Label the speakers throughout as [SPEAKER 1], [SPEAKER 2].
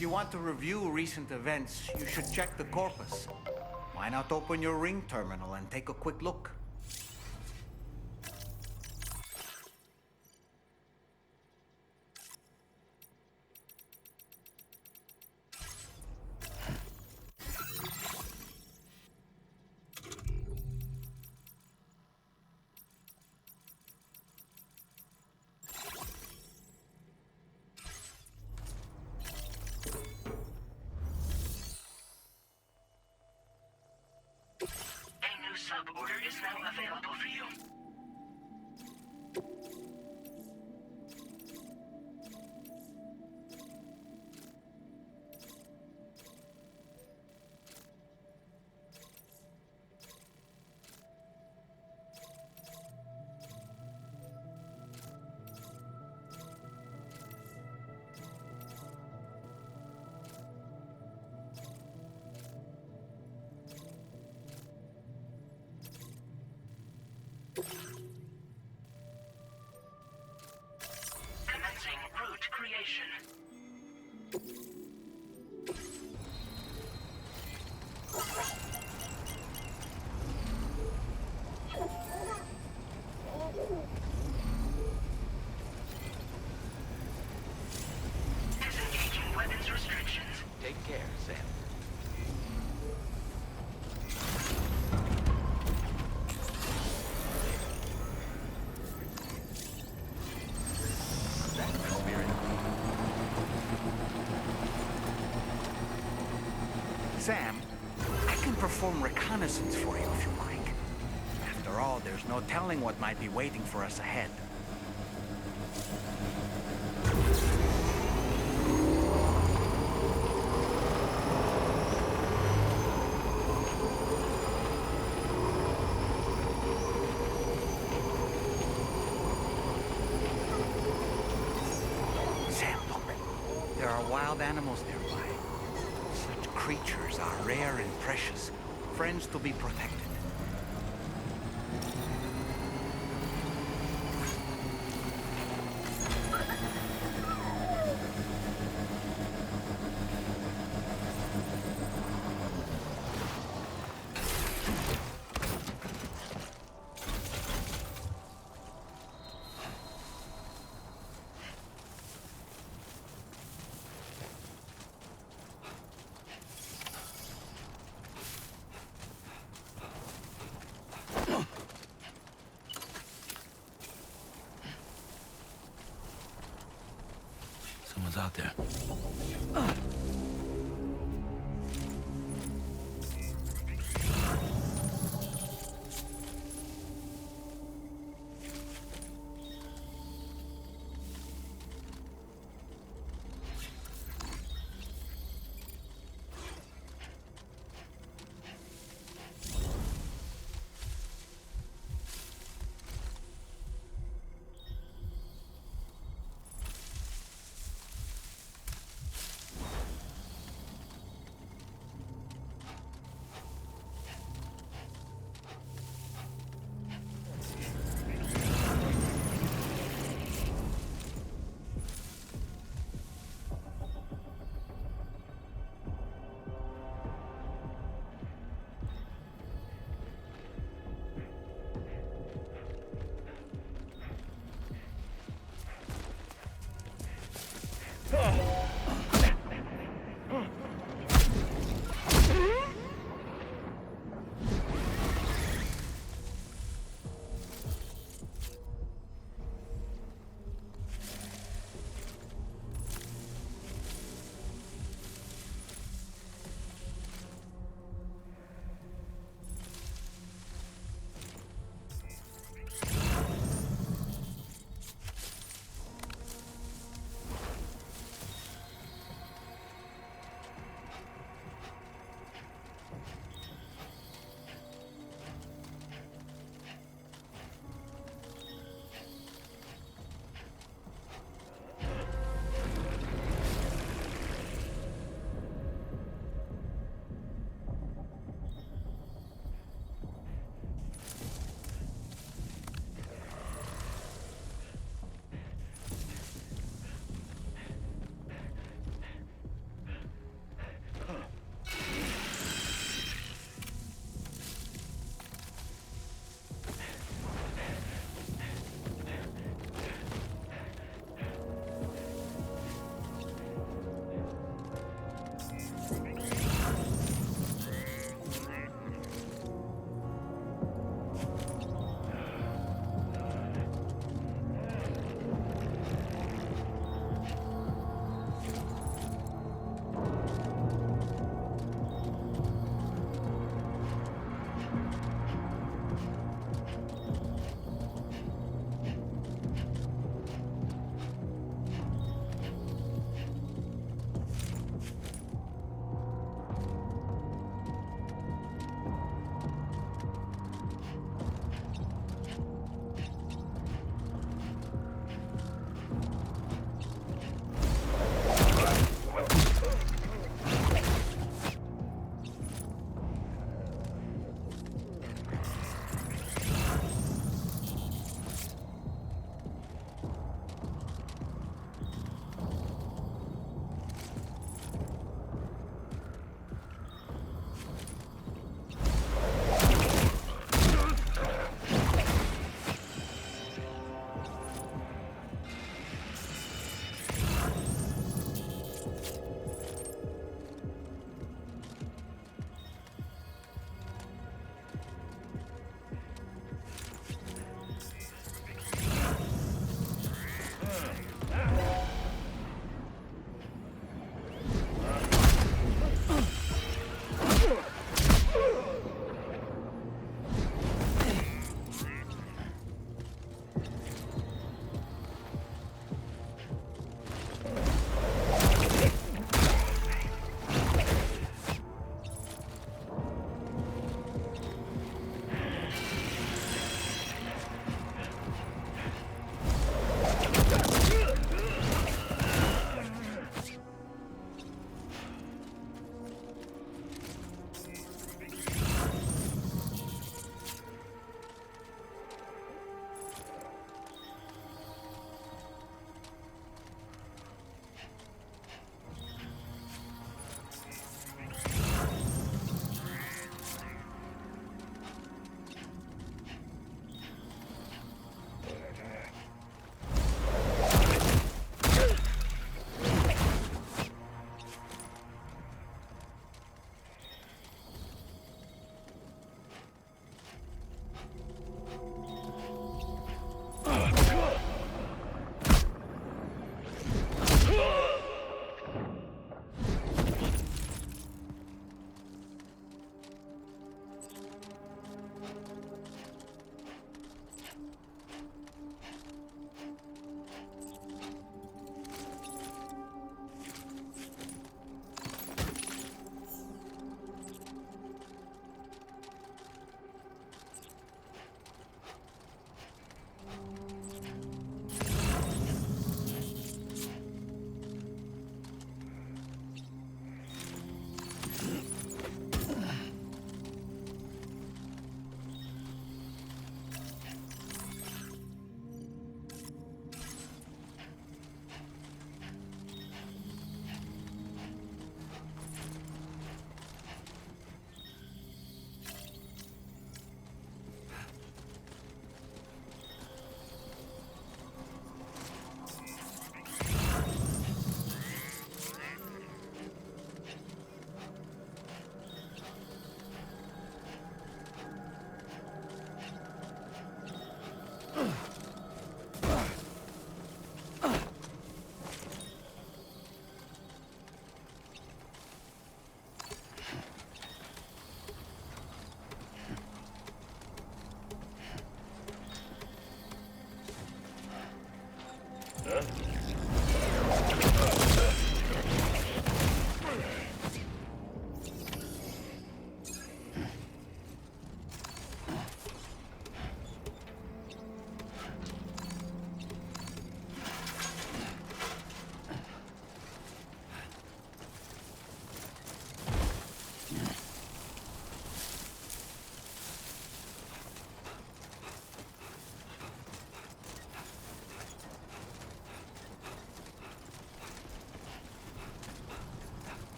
[SPEAKER 1] If you want to review recent events, you should check the corpus. Why not open your ring terminal and take a quick look?
[SPEAKER 2] Sub-order is now available for you. Commencing route creation. Disengaging weapons restrictions.
[SPEAKER 3] Take care, Sam.
[SPEAKER 1] Sam, I can perform reconnaissance for you if you like. After all, there's no telling what might be waiting for us ahead. Sam, look. There are wild animals nearby. Such creatures are rare and precious, friends to be protected.
[SPEAKER 3] Someone's out there.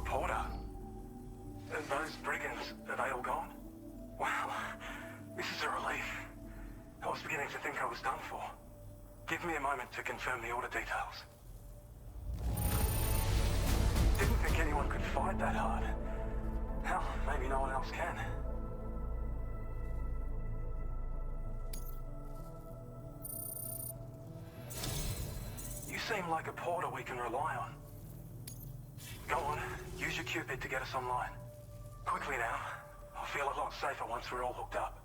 [SPEAKER 3] Porter. Those brigands, are they all gone? Wow, this is a relief. I was beginning to think I was done for. Give me a moment to confirm the order details. Didn't think anyone could fight that hard. Hell, maybe no one else can. You seem like a porter we can rely on. Go on, use your Cupid to get us online. Quickly now. I'll feel a lot safer once we're all hooked up.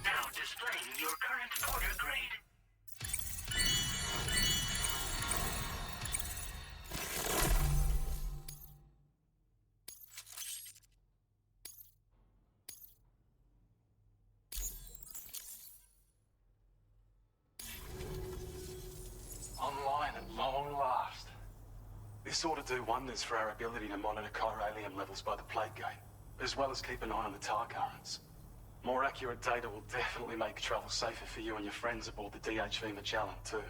[SPEAKER 2] Now displaying your current porter grade.
[SPEAKER 3] Online at long last. This ought to do wonders for our ability to monitor chiralium levels by the plague gate, as well as keep an eye on the tar currents. More accurate data will definitely make travel safer for you and your friends aboard the DHV Magellan, too.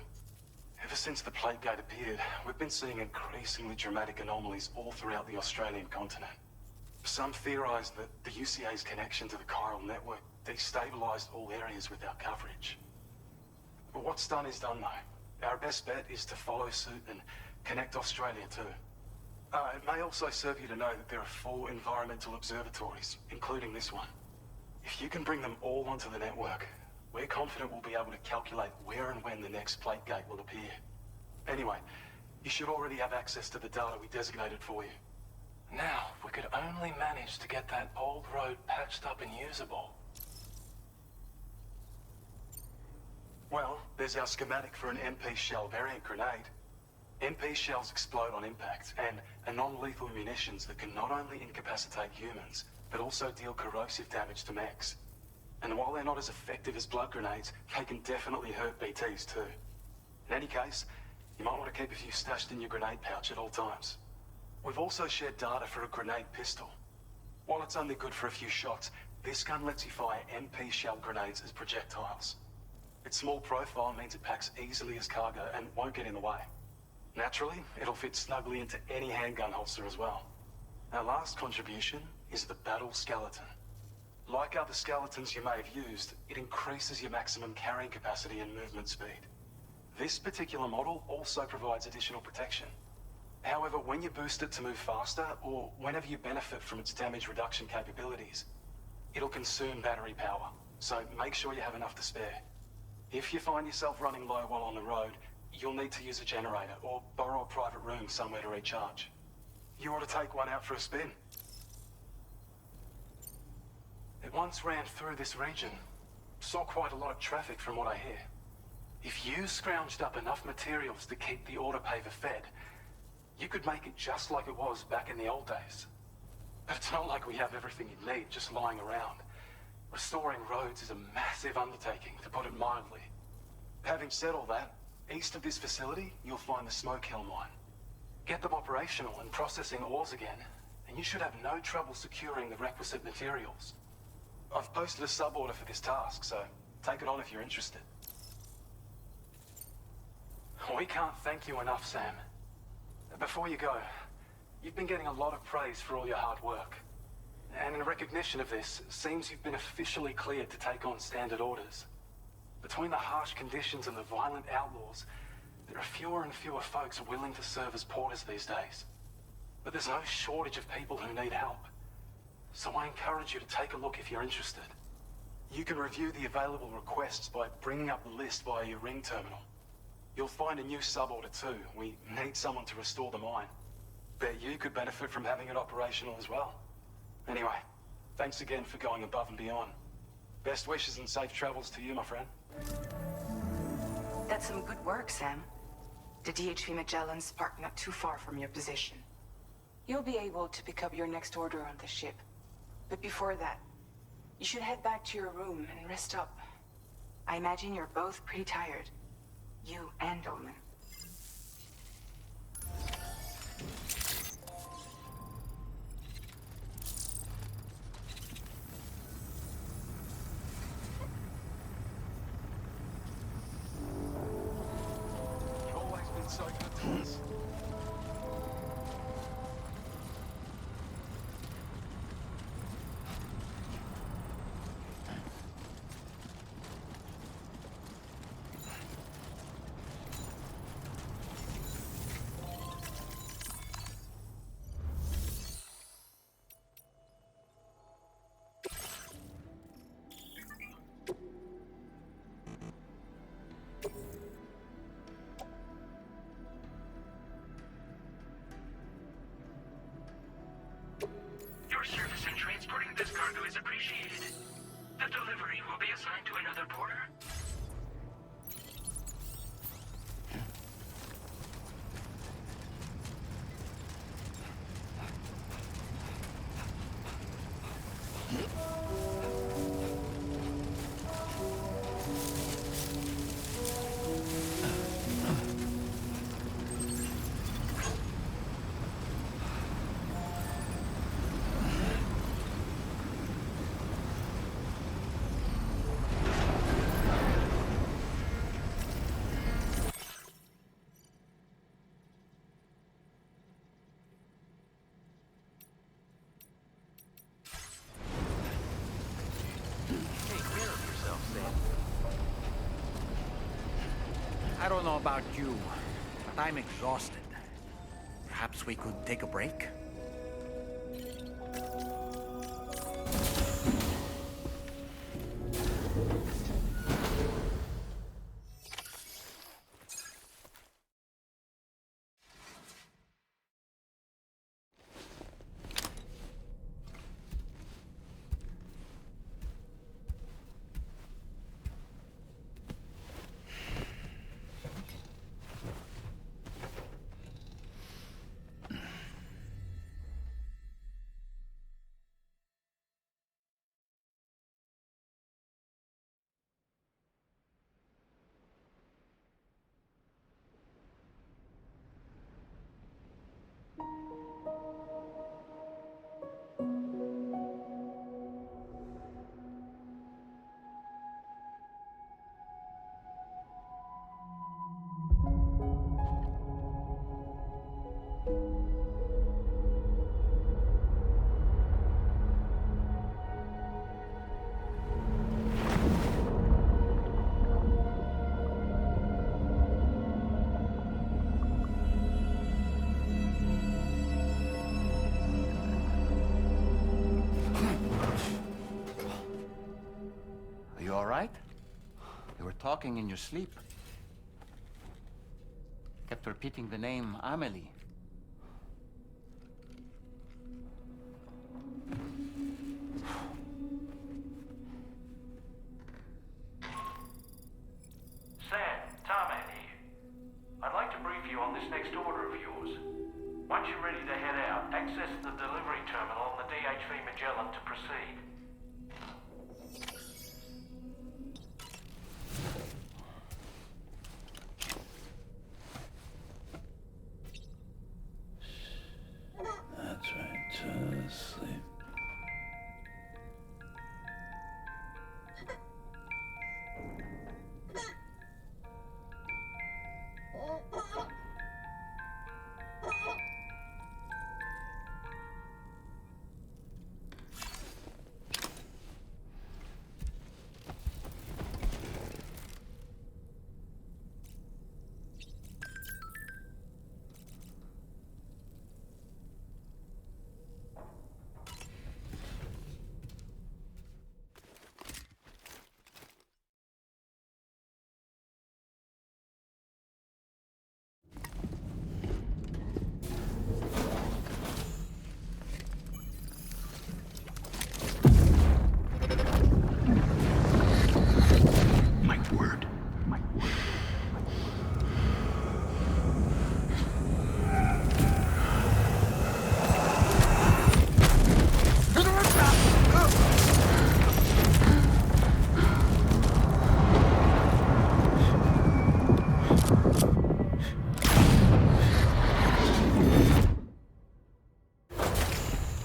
[SPEAKER 3] Ever since the plague gate appeared, we've been seeing increasingly dramatic anomalies all throughout the Australian continent. Some theorize that the UCA's connection to the chiral network destabilized all areas with our coverage. But what's done is done, though. Our best bet is to follow suit and connect Australia, too. It may also serve you to know that there are 4 environmental observatories, including this one. If you can bring them all onto the network, we're confident we'll be able to calculate where and when the next plague gate will appear. Anyway, you should already have access to the data we designated for you. Now, if we could only manage to get that old road patched up and usable. Well, there's our schematic for an MP shell variant grenade. MP shells explode on impact and are non-lethal munitions that can not only incapacitate humans, but also deal corrosive damage to mechs. And while they're not as effective as blood grenades, they can definitely hurt BTs too. In any case, you might want to keep a few stashed in your grenade pouch at all times. We've also shared data for a grenade pistol. While it's only good for a few shots, this gun lets you fire MP shell grenades as projectiles. Its small profile means it packs easily as cargo and won't get in the way. Naturally, it'll fit snugly into any handgun holster as well. Our last contribution is the battle skeleton. Like other skeletons you may have used, it increases your maximum carrying capacity and movement speed. This particular model also provides additional protection. However, when you boost it to move faster, or whenever you benefit from its damage reduction capabilities, it'll consume battery power, so make sure you have enough to spare. If you find yourself running low while on the road, you'll need to use a generator or borrow a private room somewhere to recharge. You ought to take one out for a spin. It once ran through this region. Saw quite a lot of traffic from what I hear. If you scrounged up enough materials to keep the autopaver fed, you could make it just like it was back in the old days. But it's not like we have everything you need just lying around. Restoring roads is a massive undertaking, to put it mildly. Having said all that, east of this facility, you'll find the Smoke Hill mine. Get them operational and processing ores again, and you should have no trouble securing the requisite materials. I've posted a sub-order for this task, so take it on if you're interested. We can't thank you enough, Sam. Before you go, you've been getting a lot of praise for all your hard work. And in recognition of this, it seems you've been officially cleared to take on standard orders. Between the harsh conditions and the violent outlaws, there are fewer and fewer folks willing to serve as porters these days. But there's no shortage of people who need help. So I encourage you to take a look if you're interested. You can review the available requests by bringing up the list via your ring terminal. You'll find a new suborder too. We need someone to restore the mine. Bet you could benefit from having it operational as well. Anyway, thanks again for going above and beyond. Best wishes and safe travels to you, my friend.
[SPEAKER 4] That's some good work, Sam. The DHV Magellan's parked not too far from your position. You'll be able to pick up your next order on the ship. But before that, you should head back to your room and rest up. I imagine you're both pretty tired. You and Dolman.
[SPEAKER 3] You've always been so good to us.
[SPEAKER 2] Your service in transporting this cargo is appreciated. The delivery will be assigned to another porter.
[SPEAKER 1] Take care of yourself, Sam. I don't know about you, but I'm exhausted. Perhaps we could take a break? Are you all right? You were talking in your sleep. Kept repeating the name Amelie.
[SPEAKER 5] Sam, Tarman here. I'd like to brief you on this next order of yours. Once you're ready to head out, access the delivery terminal on the DHV Magellan to proceed.
[SPEAKER 6] That's right, to sleep.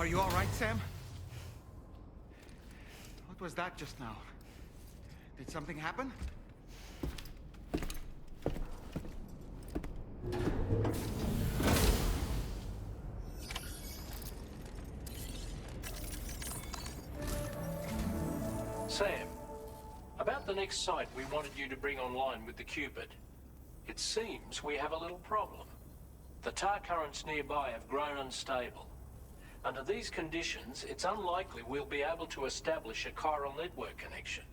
[SPEAKER 1] Are you all right, Sam? What was that just now? Did something happen?
[SPEAKER 5] Sam, about the next site we wanted you to bring online with the Cupid. It seems we have a little problem. The tar currents nearby have grown unstable. Under these conditions, it's unlikely we'll be able to establish a chiral network connection.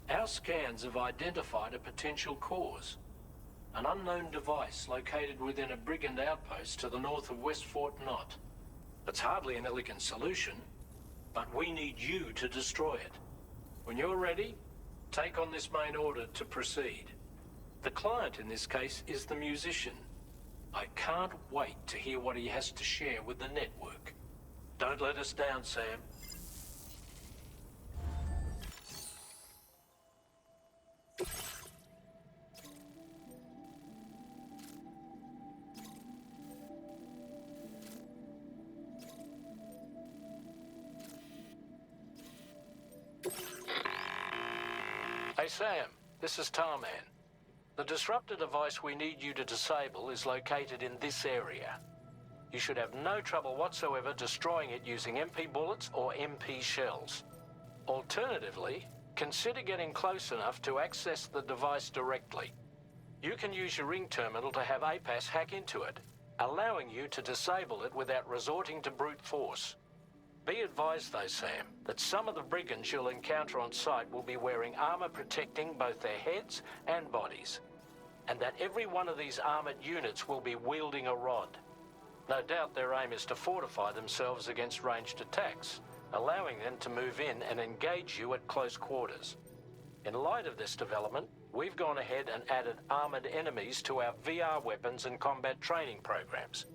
[SPEAKER 5] Our scans have identified a potential cause. An unknown device located within a brigand outpost to the north of West Fort Knott. It's hardly an elegant solution, but we need you to destroy it. When you're ready, take on this main order to proceed. The client in this case is the musician. I can't wait to hear what he has to share with the network. Don't let us down, Sam. Hey, Sam, this is Tarman. The disruptor device we need you to disable is located in this area. You should have no trouble whatsoever destroying it using MP bullets or MP shells. Alternatively, consider getting close enough to access the device directly. You can use your ring terminal to have APAS hack into it, allowing you to disable it without resorting to brute force. Be advised though, Sam, that some of the brigands you'll encounter on site will be wearing armor protecting both their heads and bodies, and that every one of these armored units will be wielding a rod. No doubt their aim is to fortify themselves against ranged attacks, allowing them to move in and engage you at close quarters. In light of this development, we've gone ahead and added armored enemies to our VR weapons and combat training programs.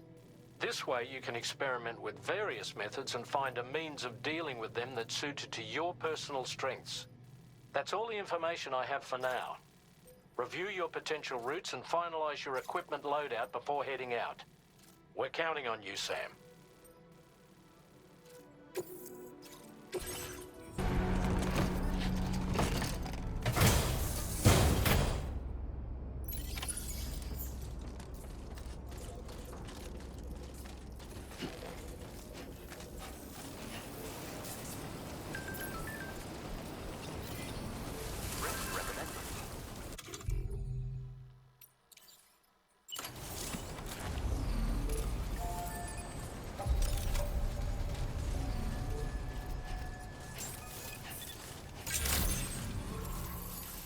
[SPEAKER 5] This way you can experiment with various methods and find a means of dealing with them that's suited to your personal strengths. That's all the information I have for now. Review your potential routes and finalize your equipment loadout before heading out. We're counting on you, Sam.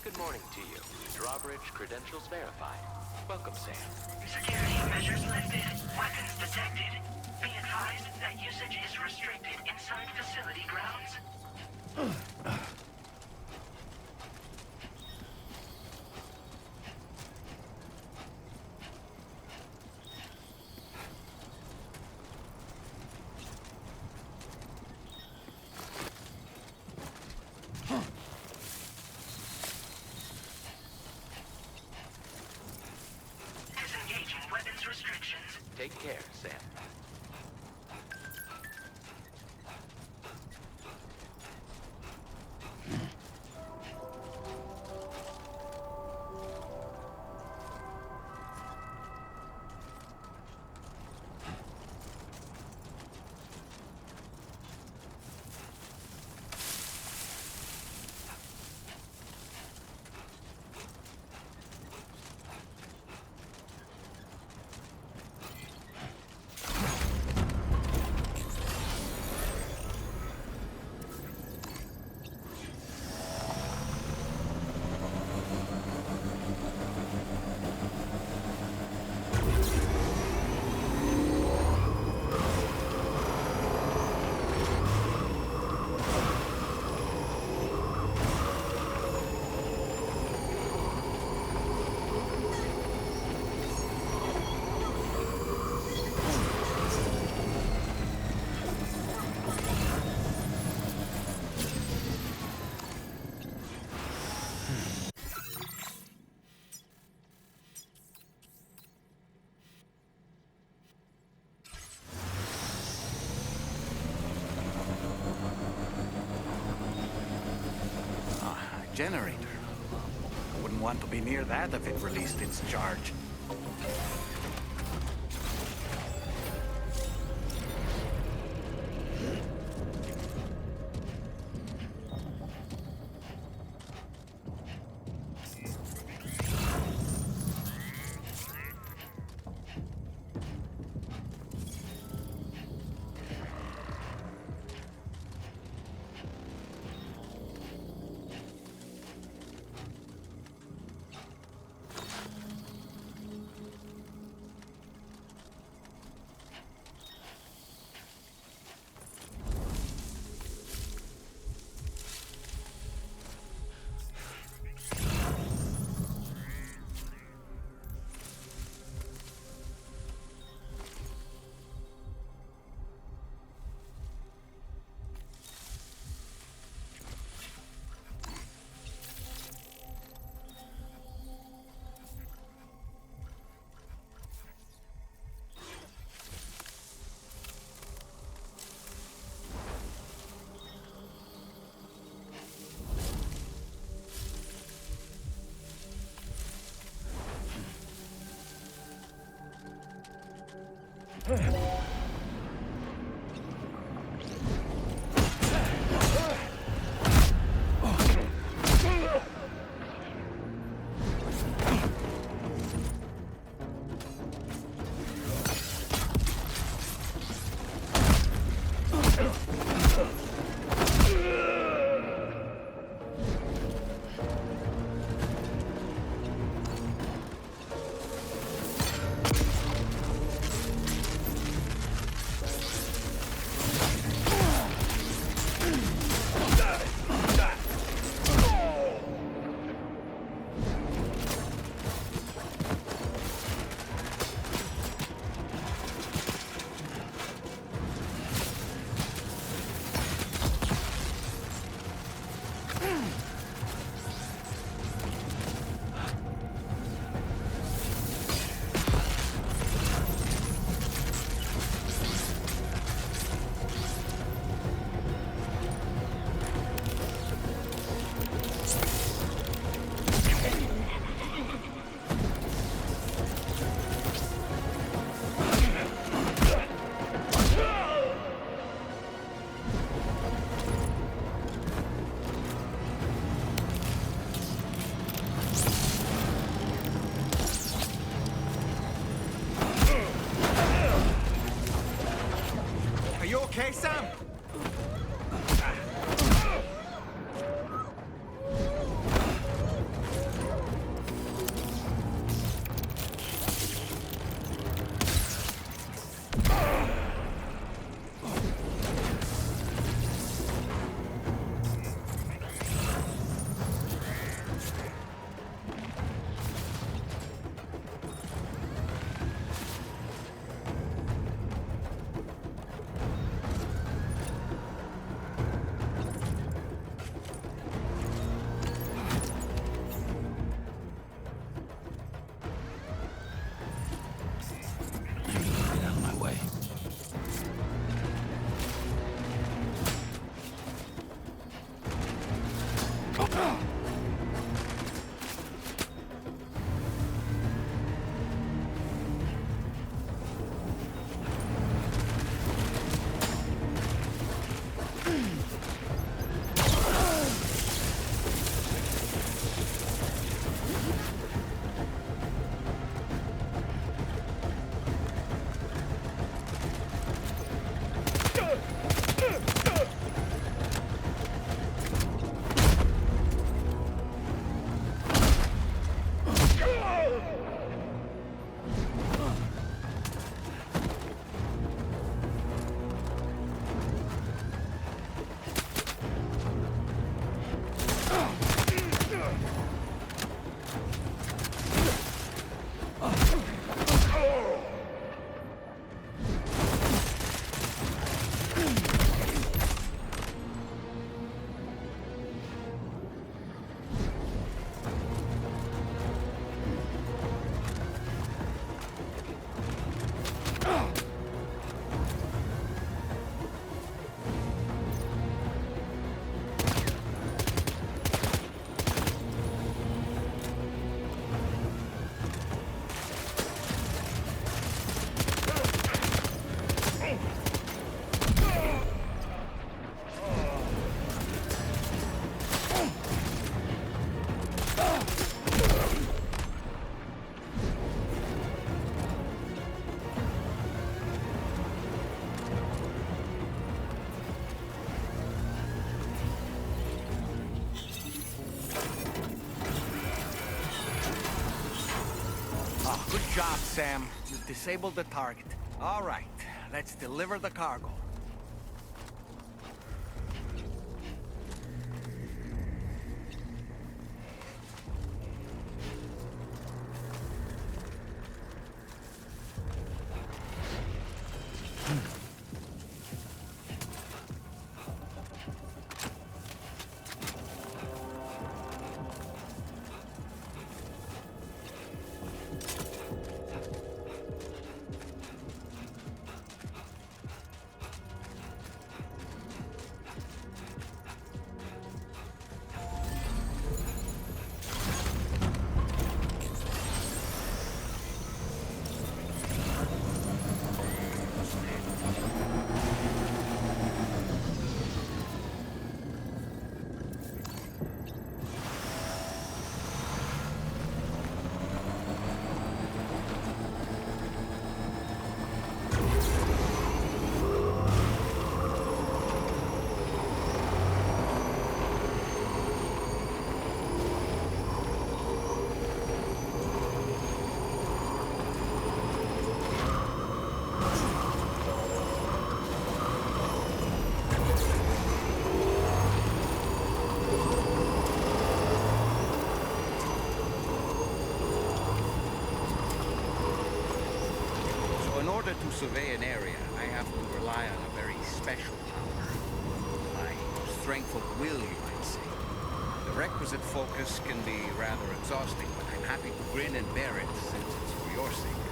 [SPEAKER 7] Good morning to you. Drawbridge credentials verified. Welcome, Sam.
[SPEAKER 2] Security measures lifted. Weapons detected. Be advised that usage is restricted inside facility grounds. Disengaging weapons restrictions.
[SPEAKER 7] Take care, Sam.
[SPEAKER 1] generator. Wouldn't want to be near that if it released its charge. Okay, Sam? Sam. You've disabled the target. All right, let's deliver the cargo. To survey an area, I have to rely on a very special power. My strength of will, you might say. The requisite focus can be rather exhausting, but I'm happy to grin and bear it since it's for your sake.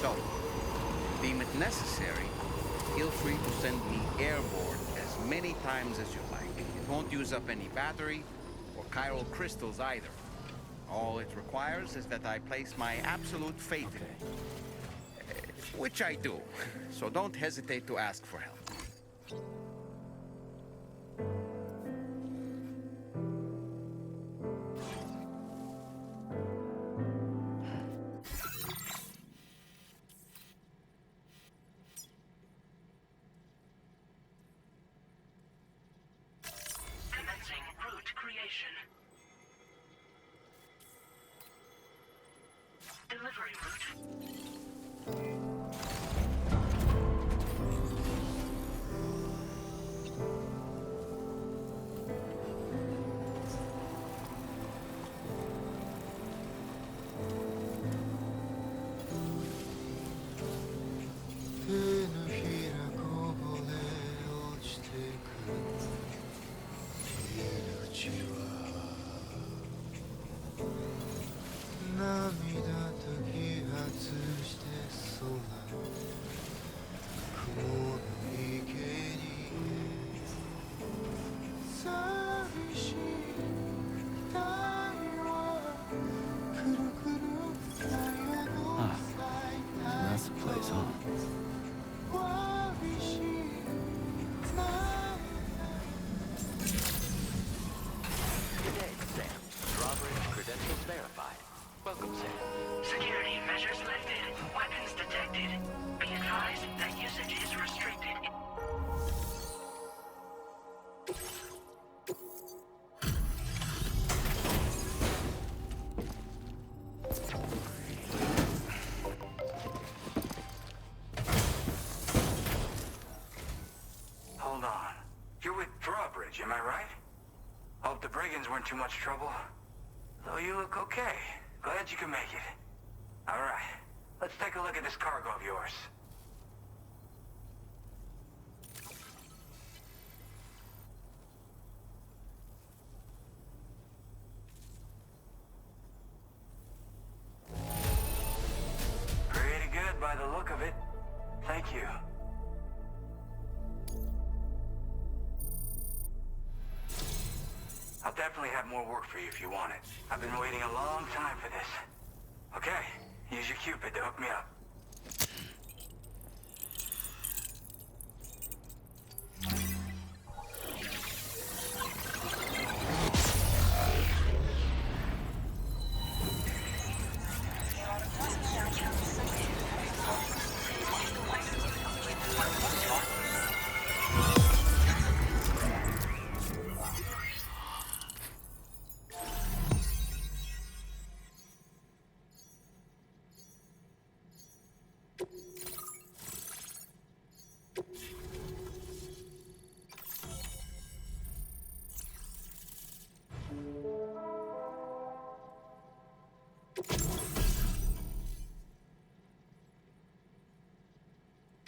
[SPEAKER 1] So, deem it necessary, feel free to send me airborne as many times as you like. It won't use up any battery or chiral crystals either. All it requires is that I place my absolute faith in it. Which I do, so don't hesitate to ask for help.
[SPEAKER 2] Commencing route creation. Delivery route.
[SPEAKER 6] That's the place, huh?
[SPEAKER 7] Good day, Sam. Drawbridge credentials verified. Welcome, Sam.
[SPEAKER 2] Security measures lifted. Weapons detected. Be advised that usage is restricted.
[SPEAKER 8] Hold on. You're with Drawbridge, am I right? Hope the brigands weren't too much trouble. Though you look okay. Glad you can make it. All right. Let's take a look at this cargo of yours. Pretty good by the look of it. Thank you. I'll definitely have more work for you if you want it. I've been waiting a long time for this. Okay, use your Cupid to hook me up.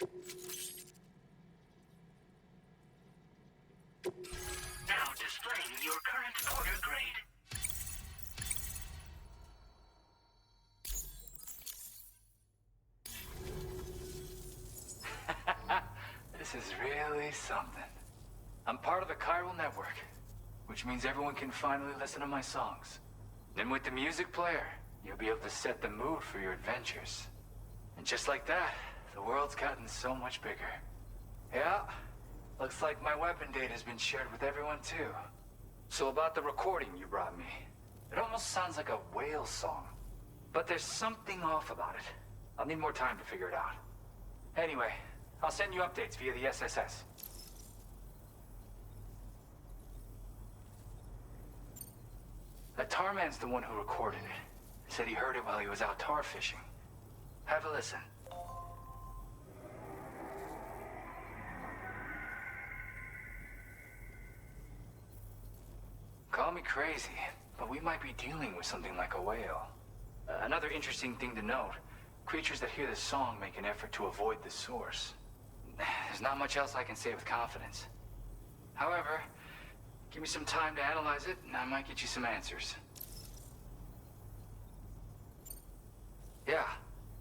[SPEAKER 2] Now displaying your current order grade.
[SPEAKER 8] This is really something. I'm part of the chiral network, which means everyone can finally listen to my songs. Then with the music player, you'll be able to set the mood for your adventures. And just like that, the world's gotten so much bigger. Yeah, looks like my weapon data has been shared with everyone too. So about the recording you brought me, it almost sounds like a whale song. But there's something off about it. I'll need more time to figure it out. Anyway, I'll send you updates via the SSS. The tar man's the one who recorded it. Said he heard it while he was out tar fishing. Have a listen. Call me crazy, but we might be dealing with something like a whale. Another interesting thing to note, creatures that hear the song make an effort to avoid the source. There's not much else I can say with confidence. However, give me some time to analyze it, and I might get you some answers. Yeah,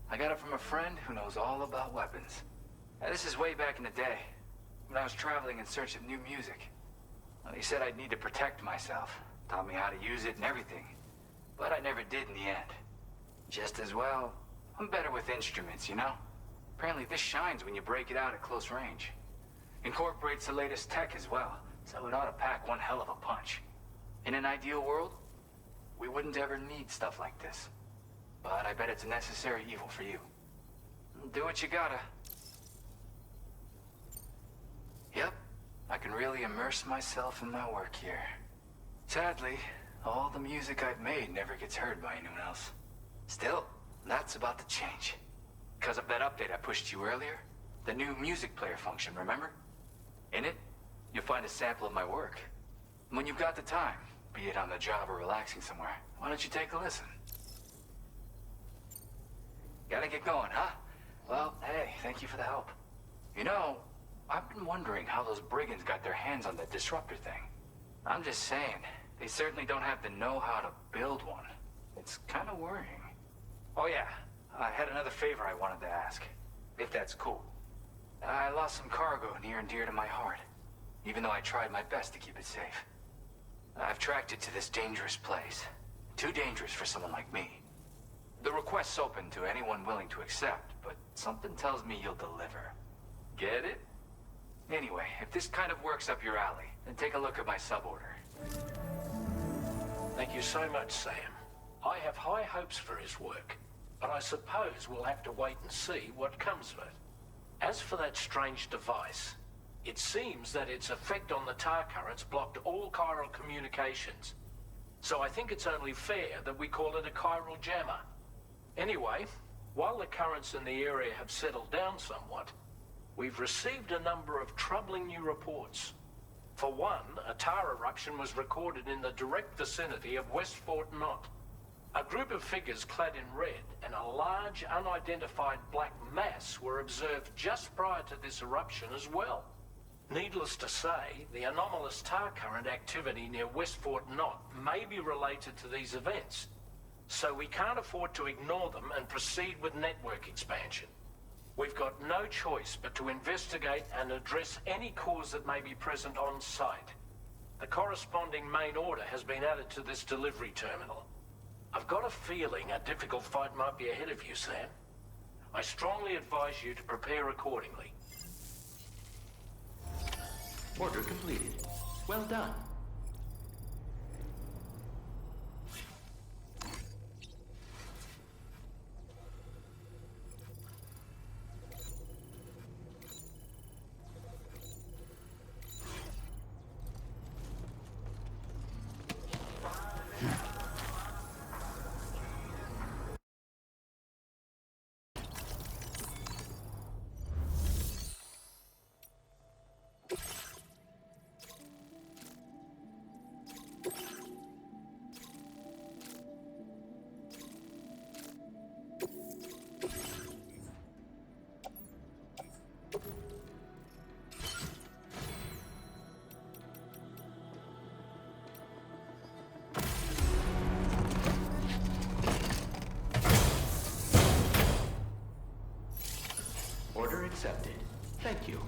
[SPEAKER 8] I got it from a friend who knows all about weapons. Now, this is way back in the day, when I was traveling in search of new music. Well, he said I'd need to protect myself, taught me how to use it and everything. But I never did in the end. Just as well, I'm better with instruments, you know? Apparently this shines when you break it out at close range. Incorporates the latest tech as well, so it ought to pack one hell of a punch. In an ideal world, we wouldn't ever need stuff like this. But I bet it's a necessary evil for you. Do what you gotta. Yep, I can really immerse myself in my work here. Sadly, all the music I've made never gets heard by anyone else. Still, that's about to change. Because of that update I pushed you earlier, the new music player function, remember? In it, you'll find a sample of my work. When you've got the time, be it on the job or relaxing somewhere, why don't you take a listen? Gotta get going, huh? Well, hey, thank you for the help. You know, I've been wondering how those brigands got their hands on that disruptor thing. I'm just saying, they certainly don't have the know-how to build one. It's kind of worrying. Oh yeah, I had another favor I wanted to ask, if that's cool. I lost some cargo near and dear to my heart, even though I tried my best to keep it safe. I've tracked it to this dangerous place. Too dangerous for someone like me. The request's open to anyone willing to accept, but something tells me you'll deliver. Get it? Anyway, if this kind of works up your alley, then take a look at my suborder.
[SPEAKER 5] Thank you so much, Sam. I have high hopes for his work, but I suppose we'll have to wait and see what comes of it. As for that strange device, it seems that its effect on the tar currents blocked all chiral communications. So I think it's only fair that we call it a chiral jammer. Anyway, while the currents in the area have settled down somewhat, we've received a number of troubling new reports. For one, a tar eruption was recorded in the direct vicinity of West Fort Knot. A group of figures clad in red and a large unidentified black mass were observed just prior to this eruption as well. Needless to say, the anomalous tar current activity near West Fort Knot may be related to these events, so we can't afford to ignore them and proceed with network expansion. We've got no choice but to investigate and address any cause that may be present on site. The corresponding main order has been added to this delivery terminal. I've got a feeling a difficult fight might be ahead of you, Sam. I strongly advise you to prepare accordingly.
[SPEAKER 6] Order completed. Well done. Order accepted. Thank you.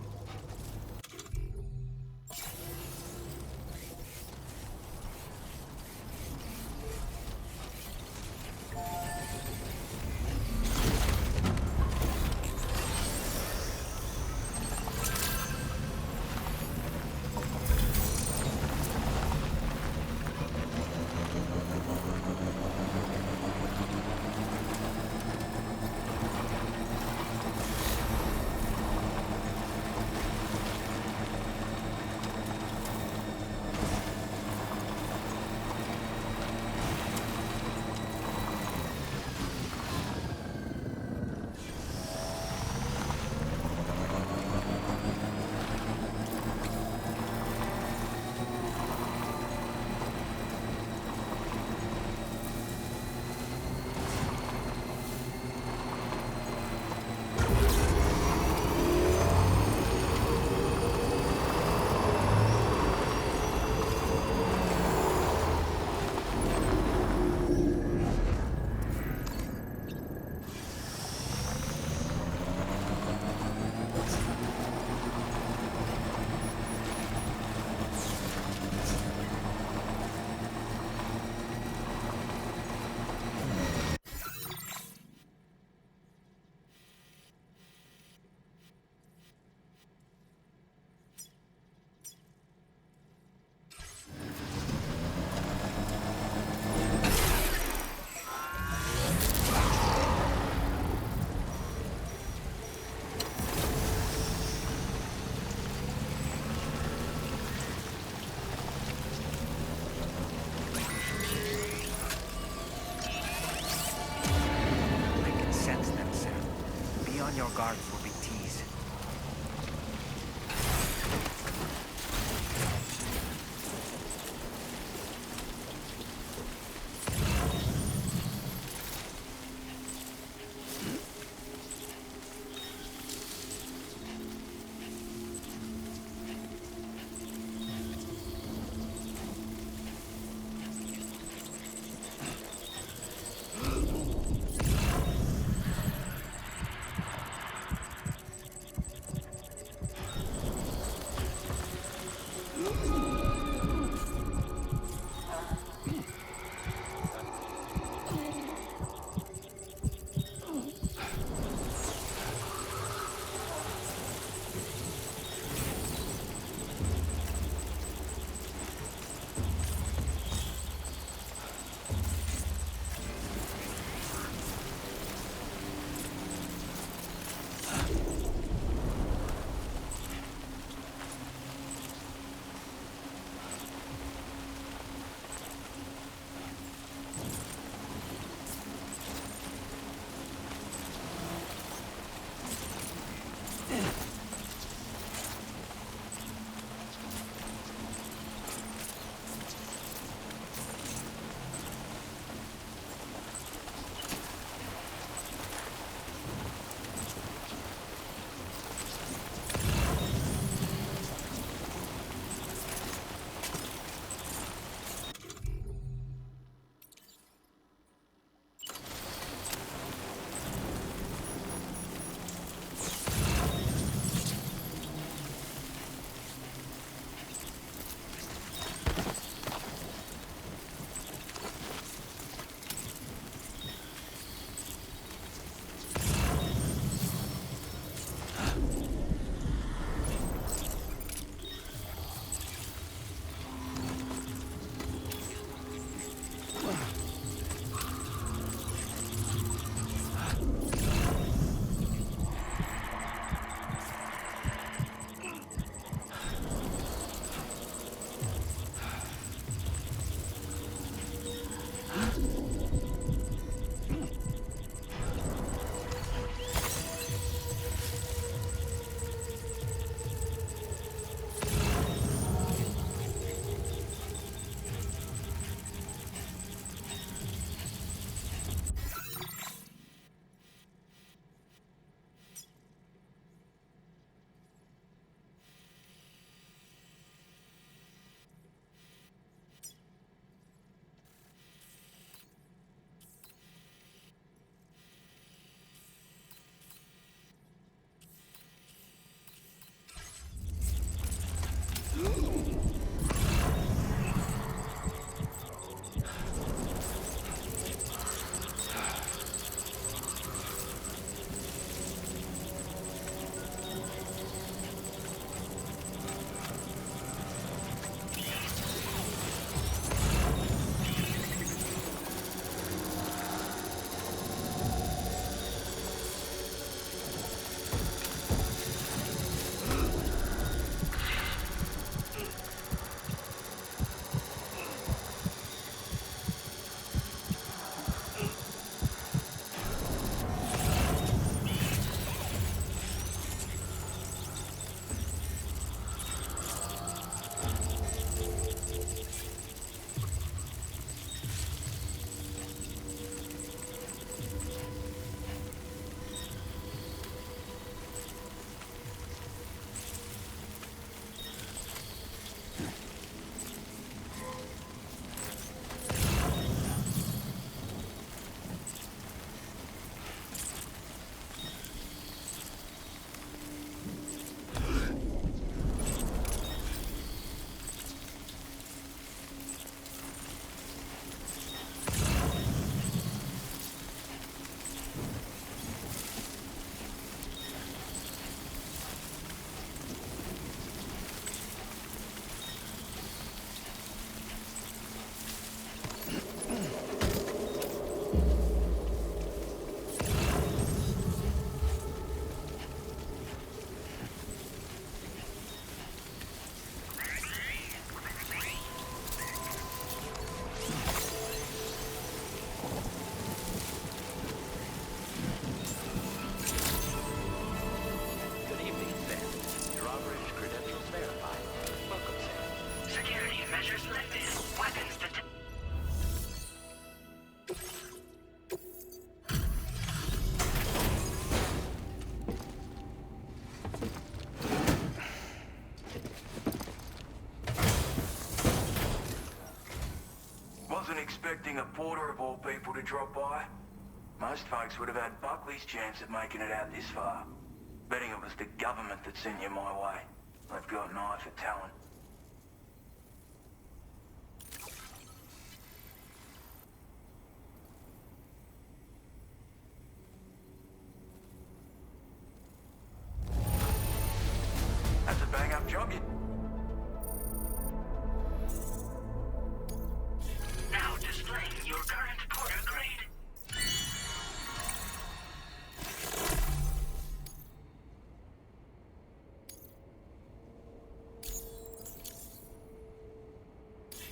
[SPEAKER 1] I can sense them, Sam. Be on your guard for big T's.
[SPEAKER 8] expecting a porter of all people to drop by. Most folks would have had Buckley's chance of making it out this far. Betting it was the government that sent you my way. They've got an eye for talent. That's a bang-up job, you...
[SPEAKER 2] Now displaying your current porter grade.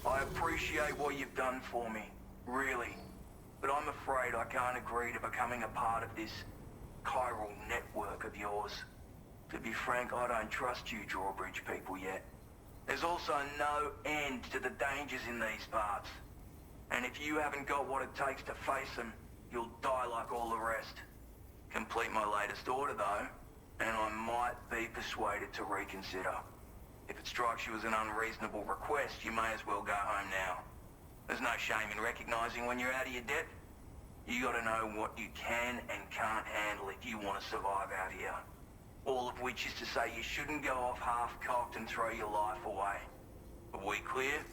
[SPEAKER 8] I appreciate what you've done for me, really. But I'm afraid I can't agree to becoming a part of this chiral network of yours. To be frank, I don't trust you drawbridge people yet. There's also no end to the dangers in these parts. And if you haven't got what it takes to face them, you'll die like all the rest. Complete my latest order though, and I might be persuaded to reconsider. If it strikes you as an unreasonable request, you may as well go home now. There's no shame in recognizing when you're out of your depth. You gotta know what you can and can't handle if you want to survive out here. All of which is to say you shouldn't go off half-cocked and throw your life away. Are we clear?